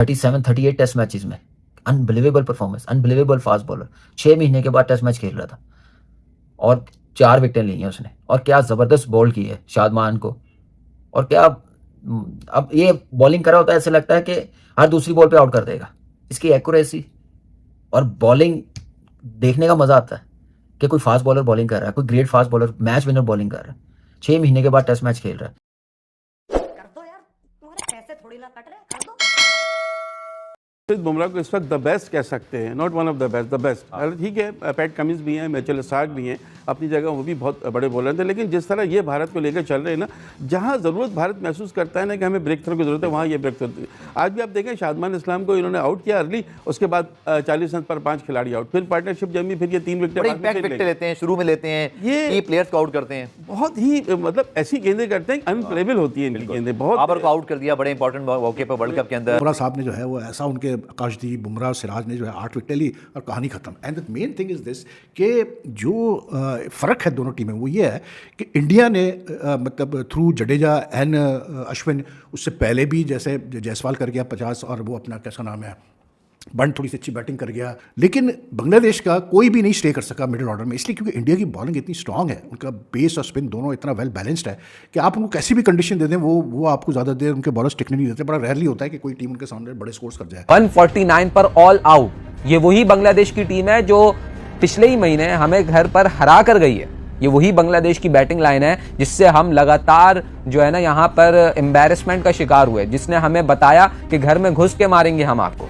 37-38 test matches में unbelievable performance, unbelievable fast bowler. 6 महीने के बाद टेस्ट मैच खेल रहा था और 4 विकेटें ली हैं उसने, और क्या ज़बरदस्त बॉल की है शादमान को। और क्या अब ये बॉलिंग कर रहा होता है, ऐसे लगता है कि हर दूसरी बॉल पे आउट कर देगा। इसकी एक्यूरेसी और बॉलिंग देखने का मज़ा आता है कि कोई फास्ट बॉलर बॉलिंग कर रहा है, कोई great fast bowler match winner bowling कर रहा है। 6 महीने के बाद टेस्ट मैच खेल रहा है। कर दो यार, तुम्हारे पैसे थोड़ी ना कट रहे, कर दो। बुमराह को इस वक्त द बेस्ट कह सकते हैं, not one of the best, the best. ठीक है, पैट कमिंस भी हैं, मिचेल स्टार्क भी हैं, अपनी जगह वो भी बहुत बड़े बॉलर थे, लेकिन जिस तरह ये भारत को लेकर चल रहे हैं ना, जहाँ ज़रूरत भारत महसूस करता है ना कि हमें ब्रेक थ्रू की ज़रूरत है, वहाँ ये ब्रेक थ्रू। आज भी आप देखें, शादमान इस्लाम को इन्होंने आउट किया अर्ली, उसके बाद 40 रन पर 5 खिलाड़ी आउट, फिर पार्टनरशिप जमी, फिर ये 3 विकेट लेते हैं, शुरू में लेते हैं, ये प्लेयर्स को आउट करते हैं। बहुत ही मतलब ऐसी गेंदें करते हैं, अनप्लेबल होती है इनकी गेंदें। बहुत बाबर को आउट कर दिया बड़े इंपॉर्टेंट मौके पर वर्ल्ड कप के अंदर। बुमराह साहब ने जो है वो ऐसा, उनके आकाशदीप, बुमराह, सिराज ने जो है 8 विकेट ली और कहानी खत्म। And the main thing is this कि जो फ़र्क है दोनों टीमें, वो ये है कि इंडिया ने मतलब थ्रू जडेजा एंड अश्विन, उससे पहले भी जैसे जायसवाल कर गया 50, और वो अपना कैसा नाम है बंड थोड़ी सी अच्छी बैटिंग कर गया, लेकिन बांग्लादेश का कोई भी नहीं स्टे कर सका मिडिल ऑर्डर में, इसलिए क्योंकि इंडिया की बॉलिंग इतनी स्ट्रांग है, उनका बेस और स्पिन दोनों इतना वेल बैलेंस्ड है कि आप उनको कैसी भी कंडीशन दे दें, वो आपको ज़्यादा देर उनके बॉलर्स टिकने नहीं देते। बड़ा रेयरली होता है कि कोई टीम उनके सामने बड़े स्कोर्स कर जाए। 149 पर ऑल आउट, ये वही बांग्लादेश की टीम है जो पिछले ही महीने हमें घर पर हरा कर गई है। ये वही बांग्लादेश की बैटिंग लाइन है जिससे हम लगातार जो है ना यहाँ पर एम्बैरेसमेंट का शिकार हुए, जिसने हमें बताया कि घर में घुस के मारेंगे हम आपको।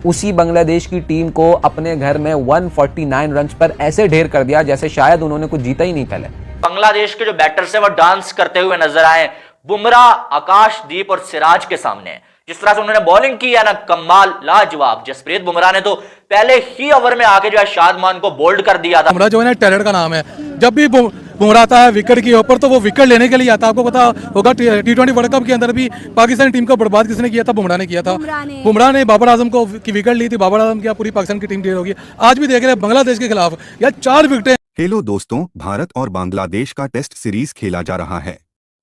उसी बांग्लादेश की टीम को अपने घर में 149 रन पर ऐसे ढेर कर दिया जैसे शायद उन्होंने कुछ जीता ही नहीं पहले। बांग्लादेश के जो बैटर्स हैं वो डांस करते हुए नजर आए बुमराह, आकाशदीप और सिराज के सामने। जिस तरह से उन्होंने बॉलिंग की है ना, कमाल, लाजवाब। जसप्रीत बुमराह ने तो पहले ही ओवर में आके जो है शादमान को बोल्ड कर दिया था। बुमराह जो है ना टैलेंट का नाम है, जब भी बुमराह आता है विकेट के ऊपर तो वो विकेट लेने के लिए आता है। आपको पता होगा T20 वर्ल्ड कप के अंदर भी पाकिस्तानी टीम को बर्बाद किसने किया था? बुमराह ने किया था। बुमराह ने बाबर आजम को की विकेट ली थी, बाबर आजम की पूरी पाकिस्तान की टीम ढेर होगी। आज भी देख रहे हैं बांग्लादेश के खिलाफ यार 4 विकेटें। हेलो दोस्तों, भारत और बांग्लादेश का टेस्ट सीरीज खेला जा रहा है,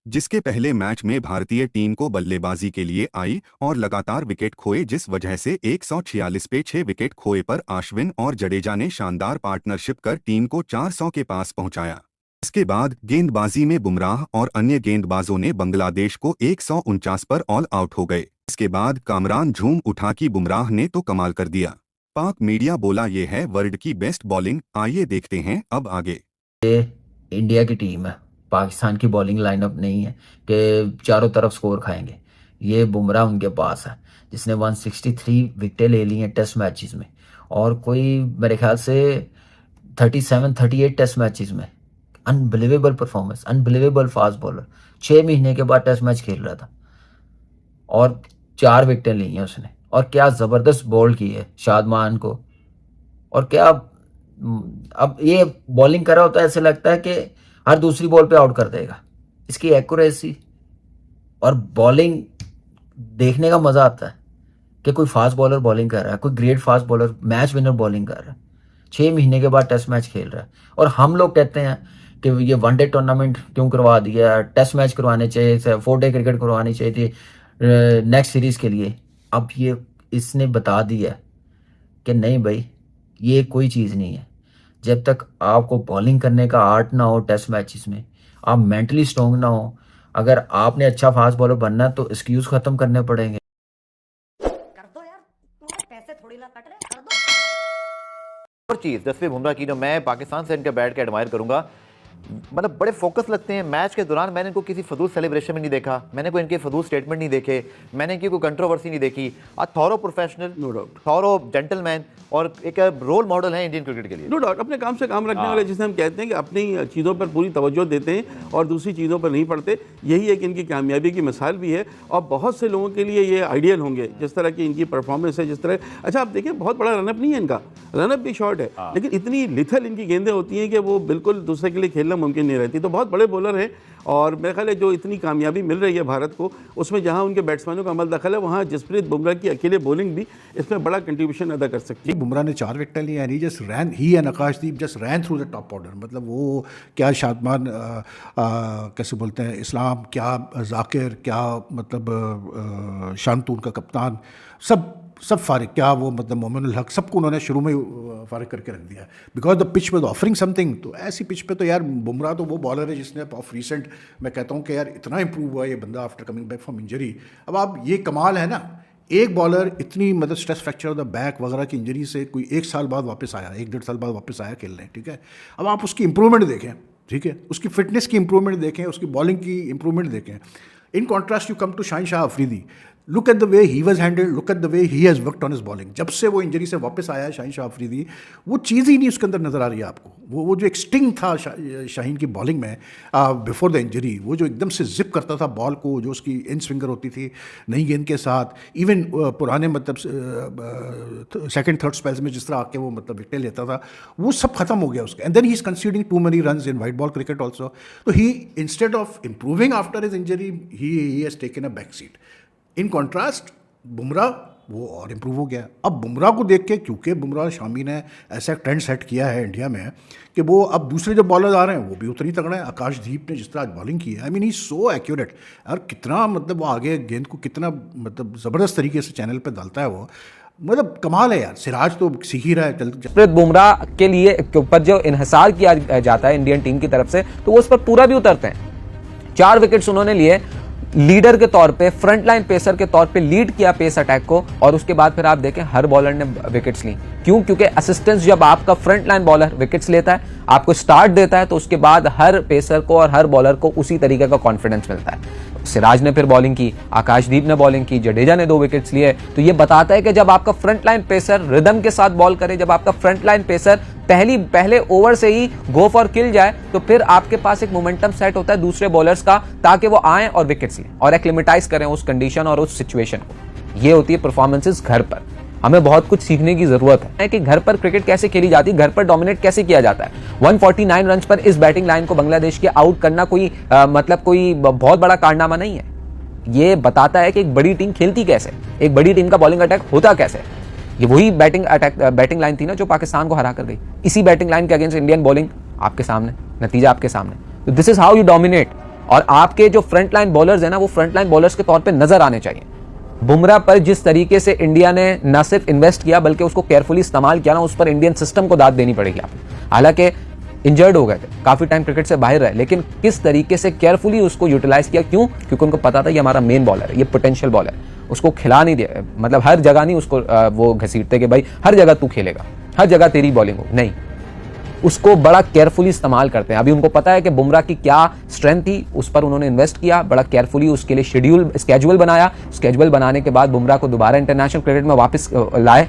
जिसके पहले मैच में भारतीय टीम को बल्लेबाजी के लिए आई और लगातार विकेट खोए, जिस वजह से 146 पे 6 विकेट खोए पर अश्विन और जडेजा ने शानदार पार्टनरशिप कर टीम को 400 के पास पहुंचाया। इसके बाद गेंदबाजी में बुमराह और अन्य गेंदबाजों ने बांग्लादेश को 149 पर ऑल आउट हो गए। इसके बाद कामरान झूम उठा कि बुमराह ने तो कमाल कर दिया। पाक मीडिया बोला ये है वर्ल्ड की बेस्ट बॉलिंग। आइए देखते हैं अब आगे। इंडिया की टीम है, पाकिस्तान की बॉलिंग लाइनअप नहीं है कि चारों तरफ स्कोर खाएंगे। ये बुमराह उनके पास है जिसने 163 विकेटें ले ली हैं टेस्ट मैचेस में, और कोई मेरे ख्याल से 37-38 टेस्ट मैचेस में unbelievable performance, unbelievable fast bowler. 6 महीने के बाद टेस्ट मैच खेल रहा था और 4 विकेटें ली हैं उसने, और क्या ज़बरदस्त बॉल की है शादमान को। और क्या अब ये बॉलिंग कर रहा होता है, ऐसे लगता है कि हर दूसरी बॉल पे आउट कर देगा। इसकी एक्यूरेसी और बॉलिंग देखने का मज़ा आता है कि कोई फास्ट बॉलर बॉलिंग कर रहा है, कोई great fast bowler match winner bowling कर रहा है। 6 महीने के बाद टेस्ट मैच खेल रहा है, और हम लोग कहते हैं कि ये वनडे टूर्नामेंट क्यों करवा दिया, टेस्ट मैच करवाने चाहिए, 4-डे क्रिकेट करवानी चाहिए थी नेक्स्ट सीरीज़ के लिए। अब ये इसने बता दिया कि नहीं भाई, ये कोई चीज़ नहीं है। जब तक आपको बॉलिंग करने का आर्ट ना हो टेस्ट मैचेस में, आप मेंटली स्ट्रॉन्ग ना हो, अगर आपने अच्छा फास्ट बॉलर बनना तो एक्सक्यूज़ ख़त्म करने पड़ेंगे। कर दो यार, तुम्हारे पैसे थोड़ी ना कट रहे, कर दो। और चीज़ जसप्रीत बुमराह की जो मैं पाकिस्तान से इनके बैट के एडमायर करूंगा, मतलब बड़े फोकस लगते हैं मैच के दौरान। मैंने इनको किसी फजूल सेलिब्रेशन में नहीं देखा, मैंने कोई इनके फजूल स्टेटमेंट नहीं देखे, मैंने इनकी कोई कंट्रोवर्सी नहीं देखी। A thorough professional, no doubt, thorough gentleman और एक रोल मॉडल है इंडियन क्रिकेट के लिए। नो डाउट, अपने काम से काम रखने वाले, जिसे हम कहते हैं कि अपनी चीज़ों पर पूरी तवज्जो देते हैं और दूसरी चीज़ों पर नहीं पड़ते। यही एक इनकी कामयाबी की मिसाल भी है, और बहुत से लोगों के लिए ये आइडियल होंगे जिस तरह की इनकी परफॉर्मेंस है। जिस तरह, अच्छा आप देखें, बहुत बड़ा रनअप नहीं है इनका, रनअप भी शॉर्ट है, लेकिन इतनी लिथल इनकी गेंदें होती हैं कि वो बिल्कुल दूसरे के लिए खेलना खेलना मुमकिन नहीं रहती। तो बहुत बड़े बॉलर हैं और मेरे ख्याल है जो इतनी कामयाबी मिल रही है भारत को, उसमें जहां उनके बैट्समैनों का अमल दखल है, वहां जसप्रीत बुमराह की अकेले बॉलिंग भी इसमें बड़ा कंट्रीब्यूशन अदा कर सकती है। बुमराह ने 4 विकेट लिए, he just ran, he and Akashdeep just ran through the top order. मतलब वो क्या शादमान कैसे बोलते हैं, इस्लाम, क्या जाकिर, क्या मतलब शांतून का कप्तान, सब फारिग, क्या वो मतलब मोमिनुल हक, सबको उन्होंने शुरू में फारिग करके रख दिया because the pitch was offering something. तो ऐसी पिच पे तो यार बुमराह तो वो बॉलर है जिसने ऑफ रिसेंट, मैं कहता हूँ कि यार इतना इंप्रूव हुआ ये बंदा after coming back from injury. अब आप ये कमाल है ना, एक बॉलर इतनी मतलब stress fracture of the back वगैरह की इंजरी से कोई 1 साल बाद वापस आया, 1-1.5 साल बाद वापस आया खेलने, ठीक है। अब आप उसकी इंप्रूवमेंट देखें, ठीक है, उसकी फिटनेस की इंप्रूवमेंट देखें, उसकी बॉलिंग की इंप्रूवमेंट देखें। In contrast you come to Shaheen Shah Afridi, look at the way he was handled, look at the way he has worked on his bowling. जब से वो इंजरी से वापस आया है शाहिन शाह अफरीदी, वो चीज़ ही नहीं उसके अंदर नज़र आ रही है आपको। वो जो एक स्टिंग था शाहीन की बॉलिंग में बिफोर द इंजरी, वो जो एकदम से जिप करता था बॉल को, जो उसकी इन स्विंगर होती थी नई गेंद के साथ, इवन पुराने मतलब सेकंड थर्ड स्पेल्स में जिस तरह आके वो मतलब विकेट लेता था, वो सब खत्म हो गया उसका। And then he is conceding too many runs in white ball cricket also. तो he instead of improving after his injury, he has taken a back seat. In contrast Bumrah वो और इम्प्रूव हो गया। अब बुमराह को देख के, क्योंकि बुमराह शामी ने ऐसा ट्रेंड सेट किया है इंडिया में कि वो अब दूसरे जो बॉलर आ रहे हैं वो भी उतनी तगड़े हैं। आकाशदीप ने जिस तरह आज बॉलिंग की है, I mean he so accurate, और कितना मतलब वो आगे गेंद को कितना मतलब ज़बरदस्त तरीके से चैनल पे डालता है वो, मतलब कमाल है यार। सिराज तो सीख ही रहा है। जसप्रीत बुमराह के लिए के ऊपर जो इन्हिसार किया जाता है इंडियन टीम की तरफ से, तो वो उस पर पूरा भी उतरते हैं। 4 विकेट्स उन्होंने लिए, लीडर के तौर पे, फ्रंट लाइन पेसर के तौर पे लीड किया पेस अटैक को, और उसके बाद फिर आप देखें हर बॉलर ने विकेट्स ली। क्यों? क्योंकि असिस्टेंस जब आपका फ्रंट लाइन बॉलर विकेट्स लेता है, आपको स्टार्ट देता है, तो उसके बाद हर पेसर को और हर बॉलर को उसी तरीके का कॉन्फिडेंस मिलता है। सिराज ने फिर बॉलिंग की, आकाशदीप ने बॉलिंग की, जडेजा ने 2 विकेट्स लिए। तो ये बताता है कि जब आपका फ्रंट लाइन पेसर रिदम के साथ बॉल करे, जब आपका फ्रंट लाइन पेसर पहले ओवर से ही गो फॉर किल जाए, तो फिर आपके पास एक मोमेंटम सेट होता है दूसरे बॉलर्स का, ताकि वो आएं और विकेट्स लें और एक्लिमेटाइज करें उस कंडीशन और उस सिचुएशन को। ये होती है परफॉर्मेंसेस घर पर। हमें बहुत कुछ सीखने की जरूरत है कि घर पर क्रिकेट कैसे खेली जाती है, घर पर डोमिनेट कैसे किया जाता है। 149 रन पर इस बैटिंग लाइन को बांग्लादेश के आउट करना कोई कोई बहुत बड़ा कारनामा नहीं है। ये बताता है कि एक बड़ी टीम खेलती कैसे, एक बड़ी टीम का बॉलिंग अटैक होता कैसे। ये वही बैटिंग लाइन थी ना जो पाकिस्तान को हरा कर गई। इसी बैटिंग लाइन के अगेंस्ट इंडियन बॉलिंग आपके सामने, नतीजा आपके सामने। तो this is how you dominate. और आपके जो फ्रंट लाइन बॉलर्स है ना, वो फ्रंट लाइन बॉलर्स के तौर पे नजर आने चाहिए। बुमराह पर जिस तरीके से इंडिया ने न सिर्फ इन्वेस्ट किया बल्कि उसको केयरफुली इस्तेमाल किया ना, उस पर इंडियन सिस्टम को दाद देनी पड़ेगी आपको। हालांकि इंजर्ड हो गए थे, काफी टाइम क्रिकेट से बाहर रहे, लेकिन किस तरीके से केयरफुली उसको यूटिलाइज किया। क्यों? क्योंकि उनको पता था ये हमारा मेन बॉलर है, ये पोटेंशियल बॉलर है, उसको खिला नहीं दिया। मतलब हर जगह नहीं उसको वो घसीटते कि भाई हर जगह तू खेलेगा, हर जगह तेरी बॉलिंग हो, नहीं, उसको बड़ा केयरफुली इस्तेमाल करते हैं। अभी उनको पता है कि बुमराह की क्या स्ट्रेंथ थी, उस पर उन्होंने इन्वेस्ट किया, बड़ा केयरफुली उसके लिए स्केड्यूल बनाया। स्केड्यूल बनाने के बाद बुमराह को दोबारा इंटरनेशनल क्रिकेट में वापस लाए।